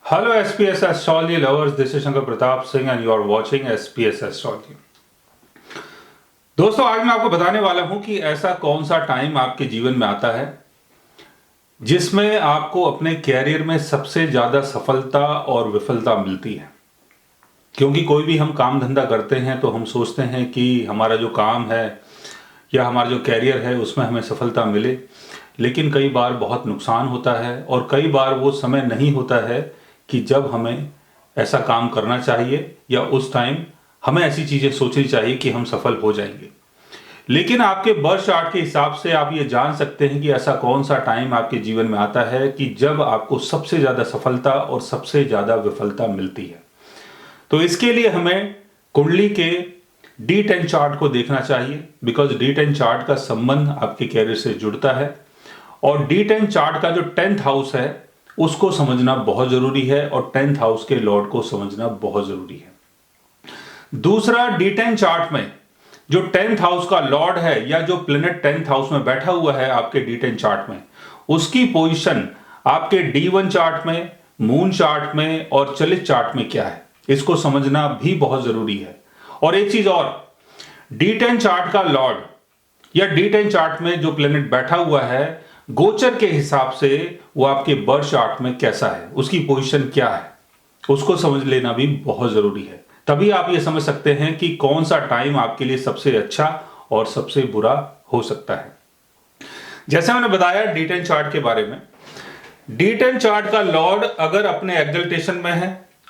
Hello SPS Astrology lovers, this is Shankar Pratap Singh and you are watching SPS Astrology। दोस्तों, आज मैं आपको बताने वाला हूं कि ऐसा कौन सा टाइम आपके जीवन में आता है जिसमें आपको अपने कैरियर में सबसे ज्यादा सफलता और विफलता मिलती है। क्योंकि कोई भी हम काम धंधा करते हैं तो हम सोचते हैं कि हमारा जो काम है या हमारा जो कैरियर है उसमें हमें सफलता मिले, लेकिन कई बार बहुत नुकसान होता है और कई बार वो समय नहीं होता है कि जब हमें ऐसा काम करना चाहिए या उस टाइम हमें ऐसी चीज़ें सोचनी चाहिए कि हम सफल हो जाएंगे। लेकिन आपके बर्थ चार्ट के हिसाब से आप ये जान सकते हैं कि ऐसा कौन सा टाइम आपके जीवन में आता है कि जब आपको सबसे ज़्यादा सफलता और सबसे ज़्यादा विफलता मिलती है। तो इसके लिए हमें कुंडली के D10 चार्ट को देखना चाहिए, बिकॉज D10 चार्ट का संबंध आपके कैरियर से जुड़ता है और D10 चार्ट का जो 10th हाउस है उसको समझना बहुत जरूरी है और 10th हाउस के लॉर्ड को समझना बहुत जरूरी है। दूसरा, D10 चार्ट में जो 10th हाउस का लॉर्ड है या जो प्लेनेट 10th हाउस में बैठा हुआ है आपके D10 चार्ट में, उसकी पोजीशन आपके D1 चार्ट में, मून चार्ट में और चलित चार्ट में क्या है, इसको समझना भी बहुत जरूरी है। और एक चीज और, D10 चार्ट का लॉर्ड या D10 चार्ट में जो प्लेनेट बैठा हुआ है, गोचर के हिसाब से वो आपके बर्थ चार्ट में कैसा है, उसकी पोजीशन क्या है, उसको समझ लेना भी बहुत जरूरी है। तभी आप ये समझ सकते हैं कि कौन सा टाइम आपके लिए सबसे अच्छा और सबसे बुरा हो सकता है। जैसे मैंने बताया D10 चार्ट के बारे में, D10 चार्ट का लॉर्ड अगर अपने एक्सल्टेशन में है,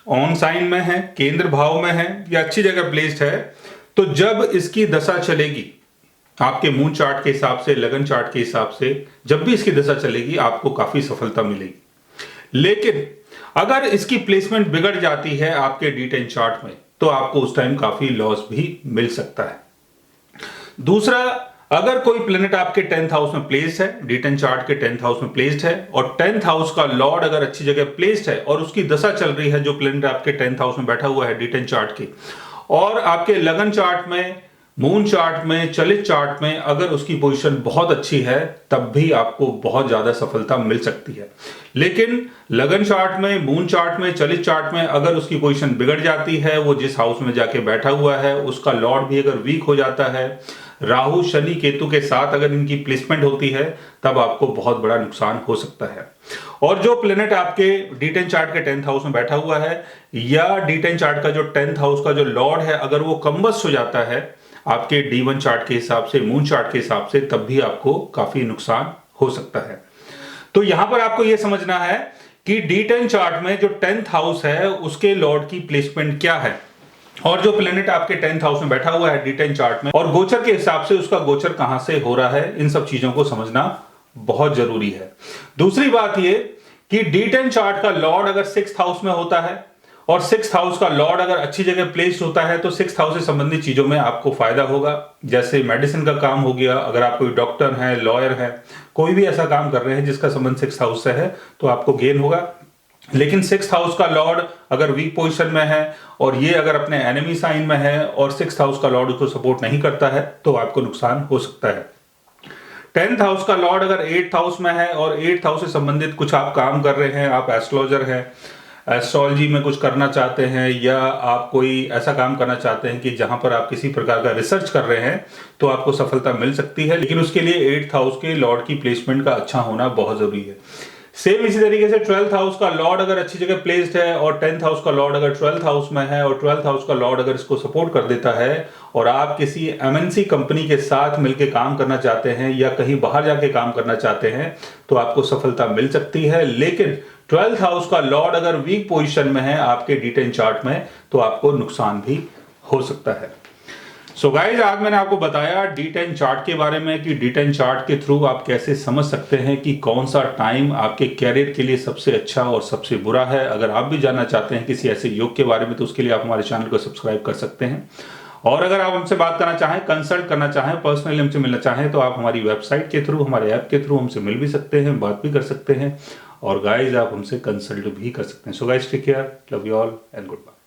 ऑन साइन में है, केंद्र भाव में है या अच्छी जगह प्लेस्ड है, तो जब इसकी दशा चलेगी आपके मून चार्ट के हिसाब से, लगन चार्ट के हिसाब से, जब भी इसकी दशा चलेगी आपको काफी सफलता मिलेगी। लेकिन अगर इसकी प्लेसमेंट बिगड़ जाती है आपके D10 चार्ट में तो आपको उस टाइम काफी लॉस भी मिल सकता है। दूसरा, अगर कोई प्लेनेट आपके 10th हाउस में प्लेस्ड है, D10 चार्ट के 10th हाउस में प्लेस्ड है और 10th हाउस का लॉर्ड अगर अच्छी जगह प्लेस्ड है और उसकी दशा चल रही है, जो प्लेनेट आपके 10th हाउस में बैठा हुआ है D10 चार्ट के, और आपके लगन चार्ट में, मून चार्ट में, चलित चार्ट में अगर उसकी पोजीशन बहुत अच्छी है, तब भी आपको बहुत ज्यादा सफलता मिल सकती है। लेकिन लगन चार्ट में, मून चार्ट में, चलित चार्ट में अगर उसकी पोजीशन बिगड़ जाती है, वो जिस हाउस में जाके बैठा हुआ है उसका लॉर्ड भी अगर वीक हो जाता है, राहु शनि केतु के साथ अगर इनकी प्लेसमेंट होती है, तब आपको बहुत बड़ा नुकसान हो सकता है। और जो प्लेनेट आपके D10 चार्ट के 10th हाउस में बैठा हुआ है या D10 चार्ट का जो 10th हाउस का जो लॉर्ड है, अगर वो कम्बस्ट हो जाता है आपके D1 चार्ट के हिसाब से, मून चार्ट के हिसाब से, तब भी आपको काफी नुकसान हो सकता है। तो यहां पर आपको यह समझना है कि D10 चार्ट में जो 10th हाउस है उसके लॉर्ड की प्लेसमेंट क्या है और जो प्लेनेट आपके 10th हाउस में बैठा हुआ है D10 चार्ट में, और गोचर के हिसाब से उसका गोचर कहां से हो रहा है, इन सब चीजों को समझना बहुत जरूरी है। दूसरी बात यह कि D10 चार्ट का लॉर्ड अगर 6th हाउस में होता है और 6th हाउस का लॉर्ड अगर अच्छी जगह प्लेस्ड होता है, तो 6th हाउस से संबंधित चीजों में आपको फायदा होगा। जैसे मेडिसिन का काम हो गया, अगर आप कोई डॉक्टर हैं, लॉयर हैं, कोई भी ऐसा काम कर रहे हैं जिसका संबंध 6th हाउस से है, तो आपको गेन होगा। लेकिन 6th हाउस का लॉर्ड अगर वीक पोजीशन में है और ये अगर अपने एनिमी साइन में है और 6th हाउस का लॉर्ड उसको सपोर्ट नहीं करता है, तो आपको नुकसान हो सकता है। 10th हाउस का लॉर्ड अगर 8th हाउस में है और 8th हाउस से संबंधित कुछ आप काम कर रहे हैं, आप एस्ट्रोलॉजर हैं, एस्ट्रोलॉजी में कुछ करना चाहते हैं, या आप कोई ऐसा काम करना चाहते हैं कि जहां पर आप किसी प्रकार का रिसर्च कर रहे हैं, तो आपको सफलता मिल सकती है। लेकिन उसके लिए 8th हाउस के लॉर्ड की प्लेसमेंट का अच्छा होना बहुत जरूरी है। सेम इसी तरीके से 12th हाउस का लॉर्ड अगर अच्छी जगह प्लेस्ड है और 10th हाउस का लॉर्ड अगर 12th हाउस में है और 12th हाउस का लॉर्ड अगर इसको सपोर्ट कर देता है और आप किसी MNC कंपनी के साथ मिलकर काम करना चाहते हैं या कहीं बाहर जाके काम करना चाहते हैं, तो आपको सफलता मिल सकती है। लेकिन 12th हाउस का लॉर्ड अगर वीक पोजीशन में है आपके D10 चार्ट में, तो आपको नुकसान भी हो सकता है। सो गाइज, आज मैंने आपको बताया D10 चार्ट के बारे में कि D10 चार्ट के थ्रू आप कैसे समझ सकते हैं कि कौन सा टाइम आपके कैरियर के लिए सबसे अच्छा और सबसे बुरा है। अगर आप भी जानना चाहते हैं किसी ऐसे योग के बारे में, तो उसके लिए आप हमारे चैनल को सब्सक्राइब कर सकते हैं। और अगर आप हमसे बात करना चाहें, कंसल्ट करना चाहें, पर्सनली हमसे मिलना चाहें, तो आप हमारी वेबसाइट के थ्रू, हमारे ऐप के थ्रू हमसे मिल भी सकते हैं, बात भी कर सकते हैं। और गाइज, आप हमसे कंसल्ट भी कर सकते हैं। So guys, take care, love you all and good bye.